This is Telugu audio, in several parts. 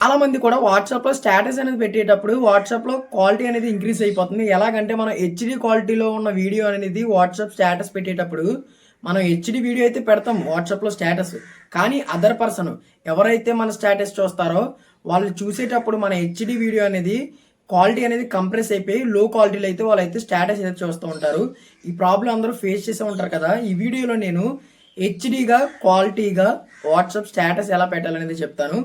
చాలామంది కూడా వాట్సాప్‌లో స్టేటస్ అనేది పెట్టేటప్పుడు వాట్సాప్‌లో క్వాలిటీ అనేది ఇంక్రీజ్ అయిపోతుంది. ఎలాగంటే మనం హెచ్‌డీ క్వాలిటీలో ఉన్న వీడియో అనేది వాట్సాప్ స్టేటస్ పెట్టేటప్పుడు మనం హెచ్‌డీ వీడియో అయితే పెడతాం వాట్సాప్‌లో స్టేటస్. కానీ అదర్ పర్సన్ ఎవరైతే మన స్టేటస్ చూస్తారో వాళ్ళు చూసేటప్పుడు మన హెచ్‌డీ వీడియో అనేది క్వాలిటీ అనేది కంప్రెస్ అయిపోయి లో క్వాలిటీలో అయితే వాళ్ళైతే స్టేటస్ అయితే చూస్తూ ఉంటారు. ఈ ప్రాబ్లమ్ అందరూ ఫేస్ చేసే ఉంటారు కదా! ఈ వీడియోలో నేను హెచ్‌డీగా క్వాలిటీగా వాట్సాప్ స్టేటస్ ఎలా పెట్టాలనేది చెప్తాను.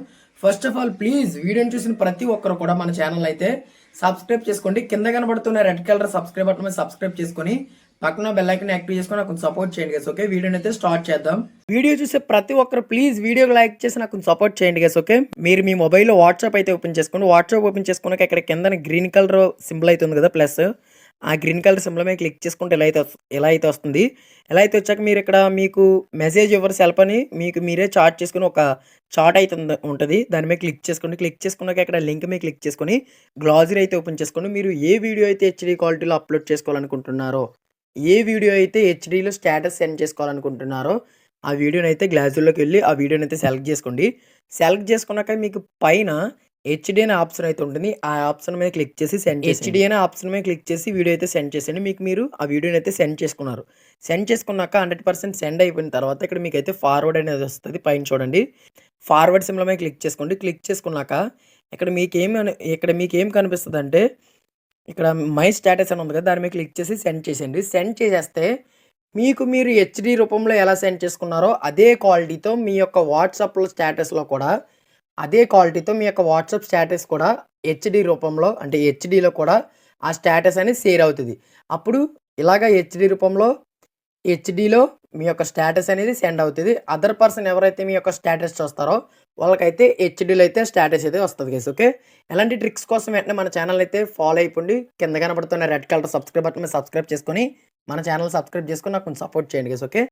ఫస్ట్ ఆఫ్ ఆల్ ప్లీజ్ వీడియోని చూసిన ప్రతి ఒక్కరు కూడా మన ఛానల్ అయితే సబ్స్క్రైబ్ చేసుకోండి. కింద కనబడుతున్న రెడ్ కలర్ సబ్స్క్రైబ్ బటన్ మీద సబ్స్క్రైబ్ చేసుకొని పక్కన బెల్ ఐకాన్ యాక్టివ్ చేసుకొని నాకు సపోర్ట్ చేయండి గైస్. ఓకే, వీడియోని అయితే స్టార్ట్ చేద్దాం. వీడియో చూసే ప్రతి ఒక్కరు ప్లీజ్ వీడియోకి లైక్ చేసి నాకు సపోర్ట్ చేయండి గైస్. ఓకే, మీరు మీ మొబైల్లో వాట్సాప్ అయితే ఓపెన్ చేసుకోండి. వాట్సాప్ ఓపెన్ చేసుకున్నాక ఇక్కడ కింద గ్రీన్ కలర్ సింబల్ అయితే ఉంది కదా ప్లస్, ఆ గ్రీన్ కలర్ సింబల్ మీద క్లిక్ చేసుకుంటే ఇలా అయితే వస్తుంది. ఎలా అయితే వచ్చాక మీరు ఇక్కడ మీకు మెసేజ్ యువర్ సెల్ఫ్ అని మీకు మీరే చాట్ చేసుకొని ఒక చాట్ అయితే ఉంటది. దాని మీద క్లిక్ చేసుకోండి. క్లిక్ చేసుకున్నాక ఇక్కడ లింక్ మీద క్లిక్ చేసుకొని గ్లాజరీ అయితే ఓపెన్ చేసుకోండి. మీరు ఏ వీడియో అయితే హెచ్‌డీ క్వాలిటీలో అప్‌లోడ్ చేసుకోవాలనుకుంటున్నారో, ఏ వీడియో అయితే హెచ్‌డీలో స్టేటస్ సెండ్ చేసుకోవాలనుకుంటున్నారో, ఆ వీడియోనైతే గ్లాజరీలోకి వెళ్లి ఆ వీడియోనైతే సెలెక్ట్ చేసుకోండి. సెలెక్ట్ చేసుకున్నాక మీకు పైన హెచ్‌డీ అనే ఆప్షన్ అయితే ఉంటుంది. ఆ ఆప్షన్ మీద క్లిక్ చేసి సెండ్ చేసేయండి. హెచ్‌డీ అనే ఆప్షన్ మీద క్లిక్ చేసి వీడియో అయితే సెండ్ చేసేయండి. మీరు ఆ వీడియోని అయితే సెండ్ చేసుకున్నారు. సెండ్ చేసుకున్నాక 100% సెండ్ అయిపోయిన తర్వాత ఇక్కడ మీకైతే ఫార్వర్డ్ అనేది వస్తది. పైన చూడండి. ఫార్వర్డ్ సింబల్ మీద క్లిక్ చేసుకోండి. క్లిక్ చేసుకున్నాక ఇక్కడ మీకేం కనిపిస్తదంటే ఇక్కడ మై స్టేటస్ అని ఉంది కదా! దాని మీద క్లిక్ చేసి సెండ్ చేసేయండి. సెండ్ చేసేస్తే మీరు హెచ్‌డీ రూపంలో ఎలా సెండ్ చేసుకున్నారో అదే క్వాలిటీతో మీ యొక్క వాట్సాప్‌లో స్టేటస్‌లో కూడా అదే క్వాలిటీతో మీ యొక్క వాట్సాప్ స్టేటస్ కూడా హెచ్‌డీ రూపంలో అంటే హెచ్‌డీలో కూడా ఆ స్టేటస్ అనేది షేర్ అవుతది. అప్పుడు ఇలాగ హెచ్‌డీ రూపంలో హెచ్‌డీలో మీ యొక్క స్టేటస్ అనేది సెండ్ అవుతది. అదర్ పర్సన్ ఎవరైతే మీ యొక్క స్టేటస్ చూస్తారో వాళ్ళకైతే హెచ్‌డీలో అయితే స్టేటస్ అయితే వస్తది గైస్. ఓకే, ఎలాంటి ట్రిక్స్ కోసం వెంటనే మన ఛానల్ అయితే ఫాలో అయిపోండి. కింద కనబడుతున్న రెడ్ కలర్ సబ్స్క్రైబ్ బటన్ మీద సబ్స్క్రైబ్ చేసుకొని మన ఛానల్ సబ్స్క్రైబ్ చేసుకొని నాకు కొంచెం సపోర్ట్ చేయండి గైస్. ఓకే.